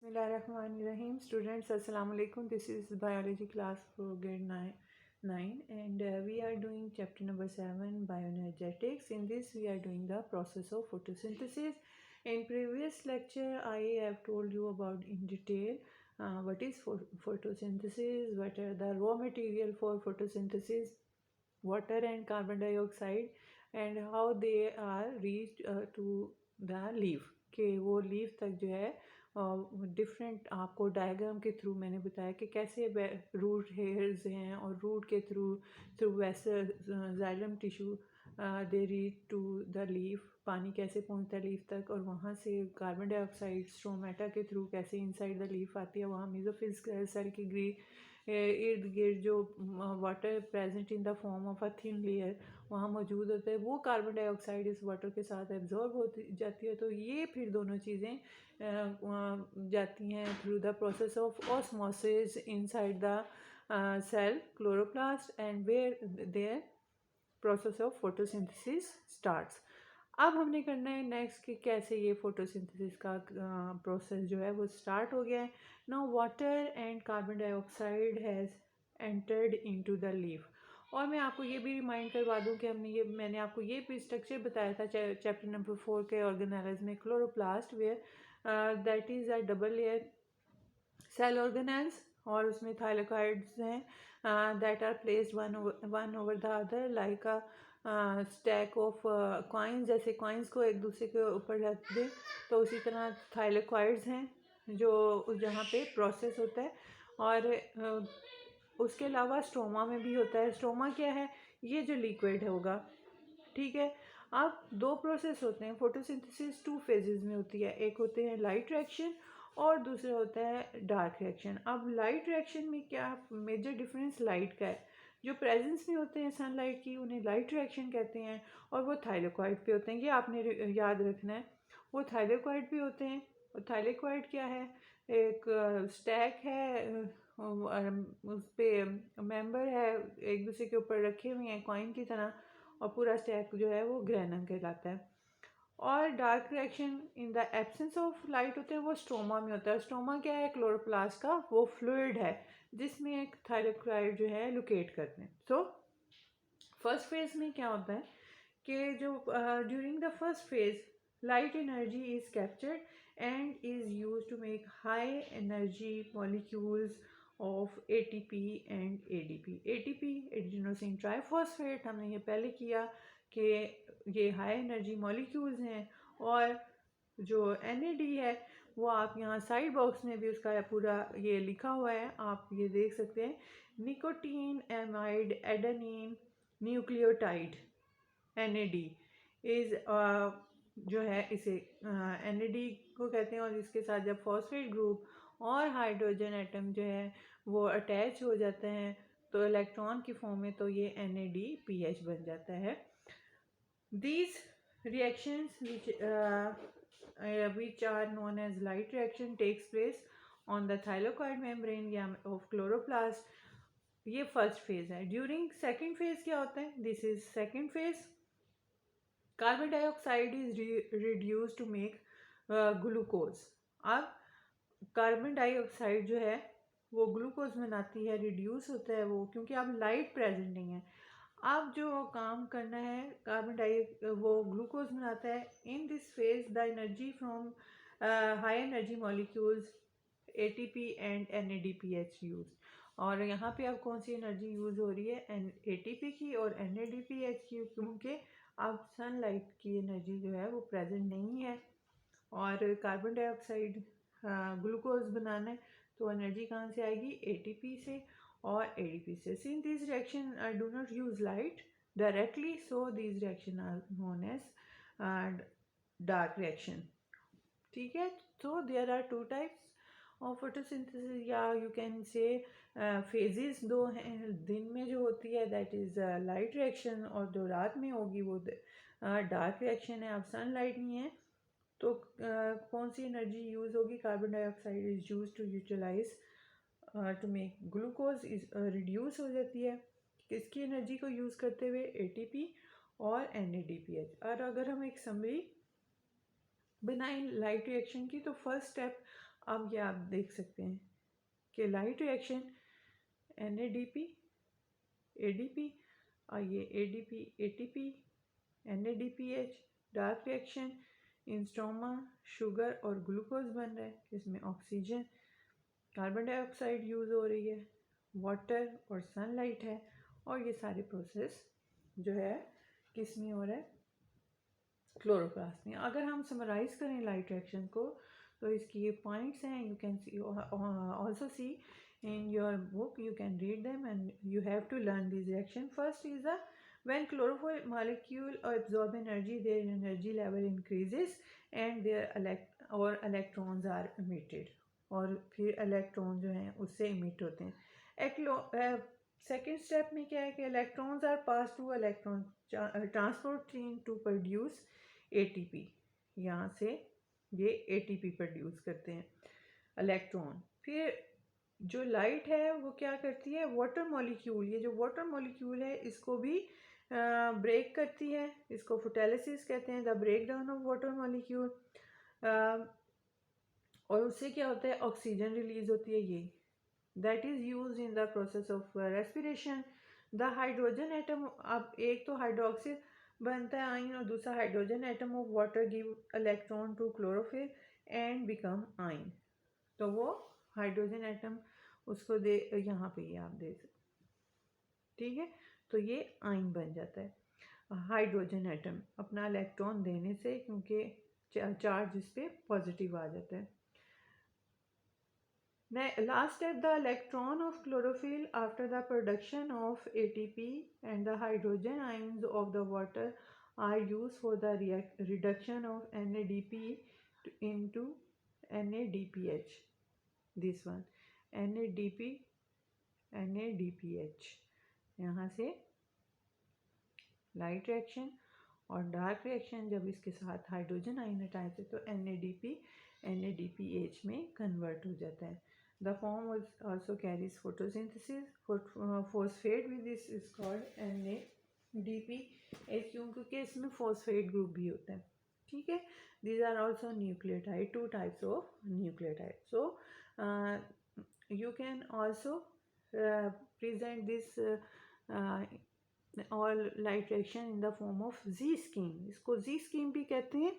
Bismillahirrahmanirrahim. Students, Assalamu alaikum. This is biology class for grade 9 and we are doing chapter number 7, bioenergetics. In this we are doing the process of photosynthesis. In previous lecture I have told you about in detail what is photosynthesis, what are the raw material for photosynthesis, water and carbon dioxide, and how they are reached to the leaf कि वो leaf तक जो है different आपको diagram के through मैंने बताया कि कैसे रूट हेयर्स हैं और रूट के through through vessel xylem tissue they reach to the leaf, पानी कैसे पहुंचता है लीफ तक और वहाँ से कार्बन डाइऑक्साइड स्ट्रोमेटा के थ्रू कैसे इनसाइड द लीफ आती है, वहाँ मेसोफिल सेल की इर्द गिर्द जो water present in the form of a thin layer वहाँ मौजूद होता है, वो कार्बन डाइऑक्साइड इस वाटर के साथ एब्जॉर्ब होती जाती है। तो ये फिर दोनों चीज़ें जाती हैं through the process of osmosis inside the cell chloroplast and where their process of photosynthesis starts. अब हमने करना है नेक्स्ट कि कैसे ये फोटोसिंथेसिस का प्रोसेस जो है वो स्टार्ट हो गया है। Now water and carbon dioxide has entered into the leaf. और मैं आपको ये भी रिमाइंड करवा दूं कि मैंने आपको ये भी स्ट्रक्चर बताया था चैप्टर नंबर 4 के ऑर्गेनेल्स में, chloroplast where that is a double layer cell organelles और उसमें थाइलाकॉइड्स हैं that are placed one over the other like a stack of coins. जैसे कॉइन्स को एक दूसरे के ऊपर रख दें तो उसी तरह थाइलाकॉइड्स हैं जो जहाँ पे प्रोसेस होता है। और उसके अलावा स्ट्रोमा में भी होता है। स्ट्रोमा क्या है? ये जो लिक्विड होगा, ठीक है। अब दो प्रोसेस होते हैं फोटोसिंथेसिस, टू फेजेस में होती है। एक होते हैं लाइट रिएक्शन और दूसरा होता है डार्क रिएक्शन। अब लाइट रिएक्शन में क्या मेजर डिफरेंस लाइट का है, जो प्रेजेंस में होते हैं सनलाइट की उन्हें लाइट रिएक्शन कहते हैं और वो थाइलाकॉइड पे होते हैं। ये आपने याद रखना है, वो थाइलाकॉइड पे होते हैं। और थाइलाकॉइड क्या है? एक स्टैक है, उस पर मेंबर है एक दूसरे के ऊपर रखे हुए हैं कॉइन की तरह, और पूरा स्टैक जो है वो ग्रेनम कहलाता है। और dark reaction in the absence of light होते हैं वो स्ट्रोमा में होता है। स्ट्रोमा क्या है? क्लोरोप्लास्ट का वो फ्लूइड है जिसमें एक थाइलाकॉइड जो है लोकेट करते हैं। सो फर्स्ट फेज में क्या होता है कि जो during the first phase light energy is captured and is used to make high energy molecules of ATP and ADP. ATP adenosine triphosphate हमने ये पहले किया कि ये हाई एनर्जी मॉलिक्यूल्स हैं। और जो NAD है वो आप यहाँ साइड बॉक्स में भी उसका पूरा ये लिखा हुआ है, आप ये देख सकते हैं। Nicotine amide adenine nucleotide NAD is जो है इसे NAD को कहते हैं। और इसके साथ जब फॉस्फेट ग्रुप और हाइड्रोजन एटम जो है वो अटैच हो जाते हैं तो इलेक्ट्रॉन की फॉर्म में, तो ये NADPH बन जाता है। These reactions which are known as light reaction takes place on the thylakoid membrane of chloroplast. ये फर्स्ट फेज है। ड्यूरिंग सेकेंड फेज क्या होता है? This is second phase. Carbon dioxide is reduce to make glucose. अब carbon dioxide जो है वो glucose बनाती है, रिड्यूस होता है वो, क्योंकि अब लाइट प्रेजेंट नहीं है। अब जो काम करना है कार्बन डाई वो ग्लूकोज बनाता है। In this phase the energy from high energy molecules ATP and NADPH use. और यहाँ पे अब कौन सी एनर्जी यूज हो रही है? ATP की और NADPH की, क्योंकि अब सनलाइट की एनर्जी जो है वो प्रेजेंट नहीं है और कार्बन डाइऑक्साइड ग्लूकोज बनाना है तो एनर्जी कहाँ से आएगी? ATP से और ADP से। Since these reaction do not use light directly, so these reaction are known as dark reaction. ठीक है। So there are two types of photosynthesis, या you can say phases दो हैं। दिन में जो होती है that is light reaction और जो रात में होगी वो dark reaction है। अब सनलाइट नहीं है तो कौन सी एनर्जी यूज होगी? Carbon dioxide is use to utilise to make glucose is reduce हो जाती है। किसकी एनर्जी को यूज करते हुए? ATP और NADPH। और अगर हम एक समरी बनाएं लाइट रिएक्शन की तो फर्स्ट स्टेप अब ये आप देख सकते हैं कि लाइट रिएक्शन NADP ADP और ये ADP ATP NADPH dark reaction in stroma sugar और ग्लूकोज बन रहा है, इसमें ऑक्सीजन कार्बन डाइऑक्साइड यूज़ हो रही है, वाटर और सनलाइट है, और ये सारे प्रोसेस जो है किस में हो रहा है, क्लोरोप्लास्ट में। अगर हम समराइज करें लाइट रिएक्शन को तो इसकी ये पॉइंट्स हैं, you can see also see in your book, you can read them and you have to learn this reaction. First is the when chlorophyll molecule absorb energy, their energy level increases and their electrons are emitted, और फिर electron जो हैं उससे emit होते हैं। Second step में क्या है कि electrons are pass to electron transport chain to produce ATP, यहाँ से ये ATP प्रोड्यूस करते हैं इलेक्ट्रॉन। फिर जो लाइट है वो क्या करती है, वाटर मॉलिक्यूल, ये जो वाटर मॉलिक्यूल है इसको भी ब्रेक करती है, इसको फोटोलिसिस कहते हैं, the break down of water molecule. और उससे क्या होता है, ऑक्सीजन रिलीज होती है, ये that is use in the process of respiration. The hydrogen atom, अब एक तो हाइड्रोक्सिल बनता है आइन और दूसरा hydrogen atom of water give electron to chlorophyll and become ion. तो वो हाइड्रोजन एटम उसको दे, यहाँ पे ये आप दे सकते, ठीक है, तो ये आइन बन जाता है। हाइड्रोजन एटम अपना इलेक्ट्रॉन देने से, क्योंकि चार्ज इस पे पॉजिटिव आ जाता है। Last step, the electron of chlorophyll after the production of ATP and the hydrogen ions of the water are used for the reduction of NADP into NADPH. This one NADP NADPH, यहाँ से light reaction और dark reaction जब इसके साथ hydrogen ion हटाए थे तो NADP NADPH में कन्वर्ट हो जाता है। The form also carries photosynthesis. Phosphate with this is called NADPH, क्योंकि इसमें phosphate group भी होता है, ठीक है। These are also nucleotide, two types of nucleotide. So you can also present this all light reaction in the form of Z scheme. इसको Z scheme भी कहते हैं